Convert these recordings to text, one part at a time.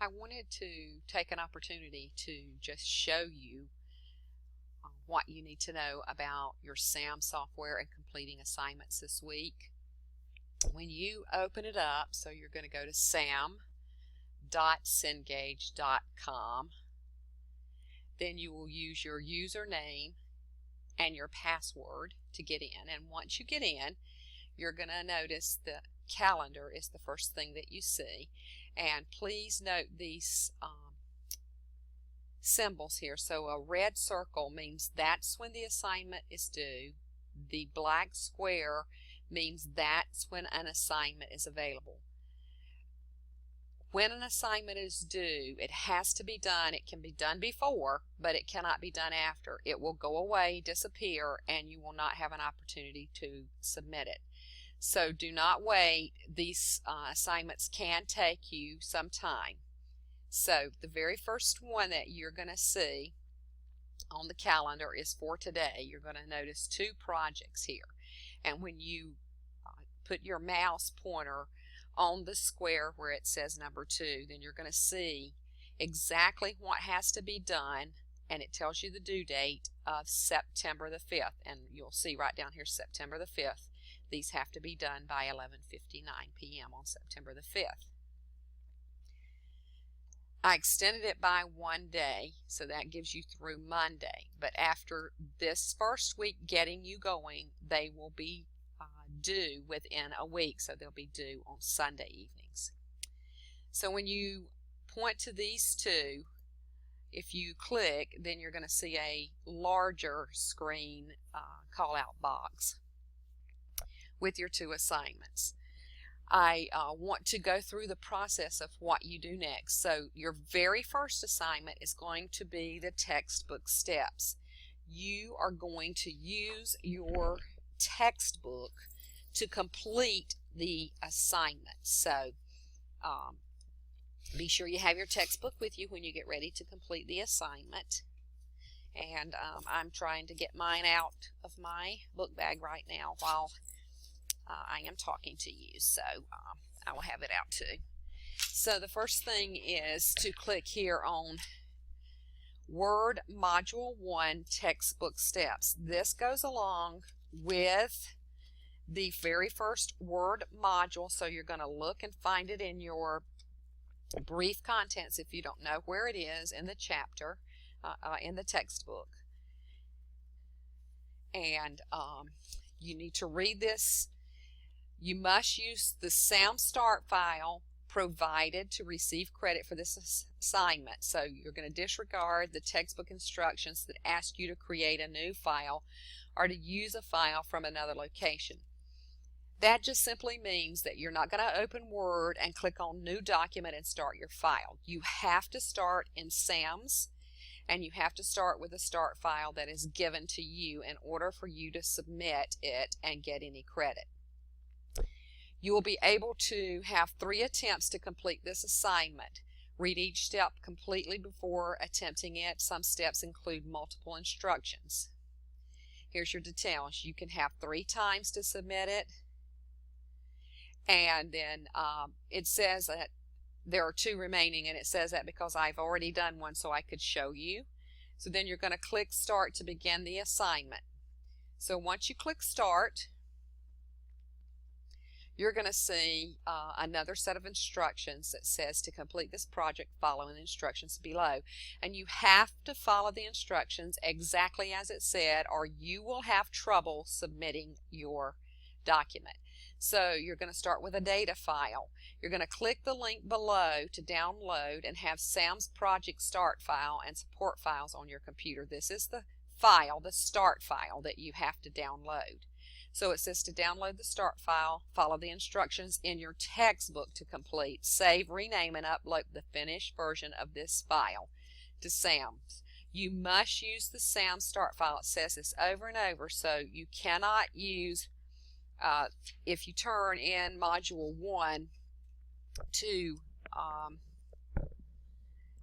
I wanted to take an opportunity to just show you what you need to know about your SAM software and completing assignments this week. When you open it up, so you're going to go to sam.cengage.com, then you will use your username and your password to get in. And once you get in, you're going to notice the calendar is the first thing that you see. And please note these symbols here. So a red circle means that's when the assignment is due. The black square means that's when an assignment is available. When an assignment is due, it has to be done. It can be done before, but it cannot be done after. It will go away, disappear, and you will not have an opportunity to submit it. So do not wait. These assignments can take you some time. So the very first one that you're going to see on the calendar is for today. You're going to notice two projects here. And when you put your mouse pointer on the square where it says number 2, then you're going to see exactly what has to be done, and it tells you the due date of September the 5th. And you'll see right down here, September the 5th. These have to be done by 11:59 p.m. on September the 5th. I extended it by 1 day, so that gives you through Monday. But after this first week getting you going, they will be due within a week, so they'll be due on Sunday evenings. So when you point to these two, if you click, then you're going to see a larger screen call-out box with your two assignments. I want to go through the process of what you do next. So your very first assignment is going to be the textbook steps. You are going to use your textbook to complete the assignment. So be sure you have your textbook with you when you get ready to complete the assignment. And I'm trying to get mine out of my book bag right now while I am talking to you, so I will have it out too. So the first thing is to click here on Word Module 1 Textbook Steps. This goes along with the very first Word module, so you're going to look and find it in your brief contents if you don't know where it is in the chapter, in the textbook. And you need to read this. You must use the SAM start file provided to receive credit for this assignment. So you're going to disregard the textbook instructions that ask you to create a new file or to use a file from another location. That just simply means that you're not going to open Word and click on New Document and start your file. You have to start in SAMS, and you have to start with a start file that is given to you in order for you to submit it and get any credit. You will be able to have 3 attempts to complete this assignment. Read each step completely before attempting it. Some steps include multiple instructions. Here's your details. You can have 3 times to submit it. And then it says that there are 2 remaining, and it says that because I've already done one so I could show you. So then you're going to click Start to begin the assignment. So once you click Start, you're going to see another set of instructions that says to complete this project, follow the instructions below. And you have to follow the instructions exactly as it said, or you will have trouble submitting your document. So you're going to start with a data file. You're going to click the link below to download and have SAM's project start file and support files on your computer. This is the file, the start file, that you have to download. So it says to download the start file, follow the instructions in your textbook to complete, save, rename, and upload the finished version of this file to SAMS. You must use the SAM start file. It says this over and over, so you cannot use, if you turn in Module 1 to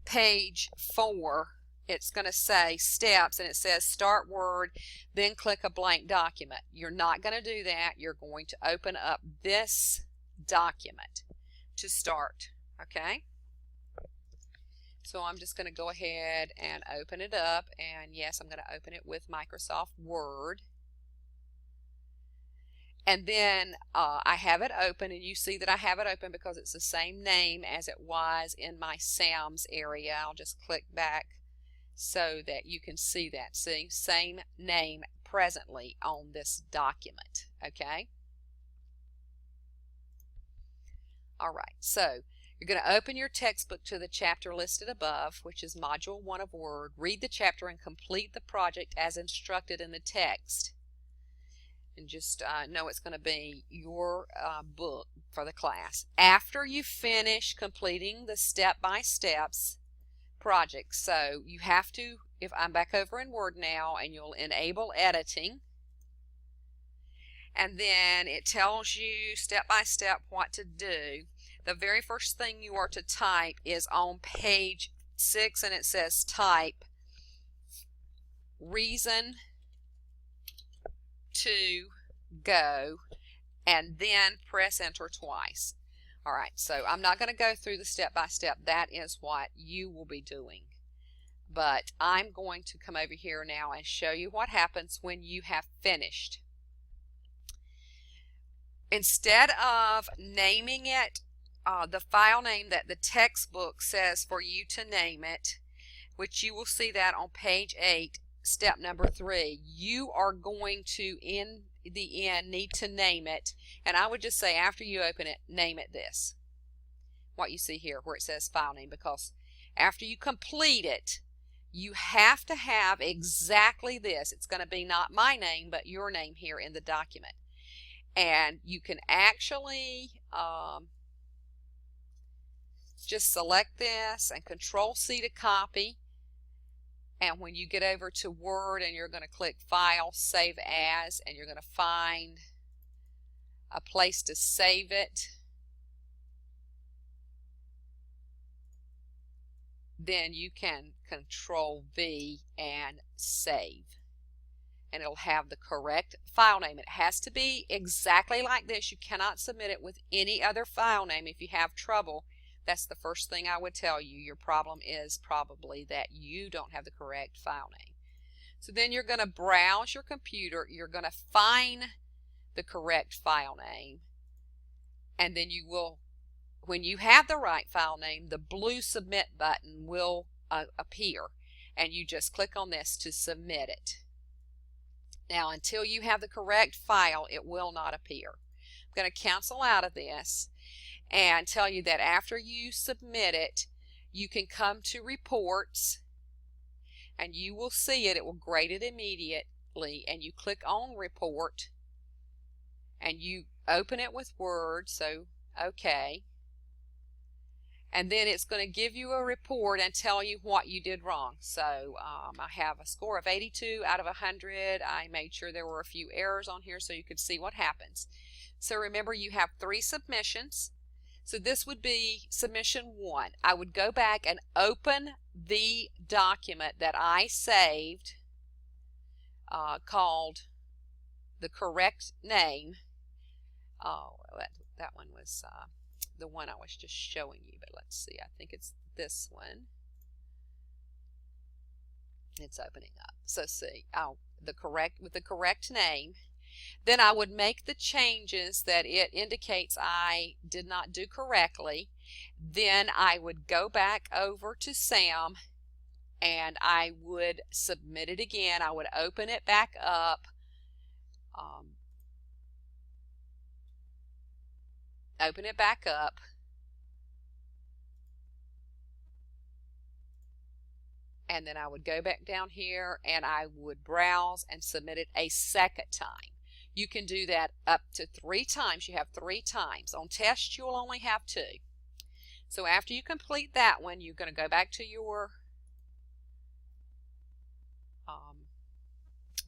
page 4, it's going to say steps, and it says start Word, then click a blank document. You're not going to do that. You're going to open up this document to start. Okay? So I'm just going to go ahead and open it up, and yes, I'm going to open it with Microsoft Word. And then I have it open, and you see that I have it open because it's the same name as it was in my SAMS area. I'll just click back so that you can see that. See, same name presently on this document, okay? All right, so you're going to open your textbook to the chapter listed above, which is Module 1 of Word. Read the chapter and complete the project as instructed in the text. And just know it's going to be your book for the class. After you finish completing the step-by-steps project, so you have to, if I'm back over in Word now, and you'll enable editing, and then it tells you step-by-step what to do. The very first thing you are to type is on page 6, and it says type reason to go, and then press enter twice. All right, so I'm not going to go through the step-by-step. That is what you will be doing. But I'm going to come over here now and show you what happens when you have finished. Instead of naming it the file name that the textbook says for you to name it, which you will see that on page 8, step number 3, you are going to, in the end, need to name it. And I would just say, after you open it, name it this. What you see here where it says file name, because after you complete it, you have to have exactly this. It's going to be not my name, but your name here in the document. And you can actually just select this and Control-C to copy. And when you get over to Word and you're going to click File, Save As, and you're going to find a place to save it, then you can Control-V and save. And it'll have the correct file name. It has to be exactly like this. You cannot submit it with any other file name. If you have trouble, that's the first thing I would tell you. Your problem is probably that you don't have the correct file name. So then you're going to browse your computer. You're going to find the correct file name. And then you will, when you have the right file name, the blue submit button will appear. And you just click on this to submit it. Now, until you have the correct file, it will not appear. I'm going to cancel out of this and tell you that after you submit it, you can come to Reports, and you will see it. It will grade it immediately, and you click on Report, and you open it with Word, so OK. And then it's going to give you a report and tell you what you did wrong. So I have a score of 82 out of 100. I made sure there were a few errors on here so you could see what happens. So remember, you have 3 submissions. So this would be submission 1. I would go back and open the document that I saved called the correct name. Oh, that one was the one I was just showing you, but let's see. I think it's this one. It's opening up. So see, with the correct name. Then I would make the changes that it indicates I did not do correctly. Then I would go back over to SAM and I would submit it again. I would open it back up. Open it back up. And then I would go back down here and I would browse and submit it a second time. You can do that up to 3 times. You have 3 times. On tests, you'll only have 2. So after you complete that one, you're going to go back to your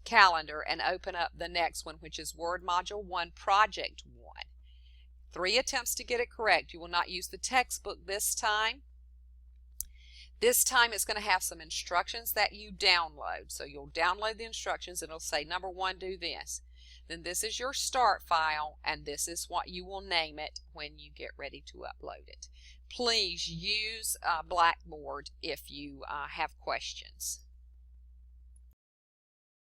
calendar and open up the next one, which is Word Module 1, Project 1. 3 attempts to get it correct. You will not use the textbook this time. This time it's going to have some instructions that you download. So you'll download the instructions and it'll say, number 1, do this. Then this is your start file, and this is what you will name it when you get ready to upload it. Please use Blackboard if you have questions.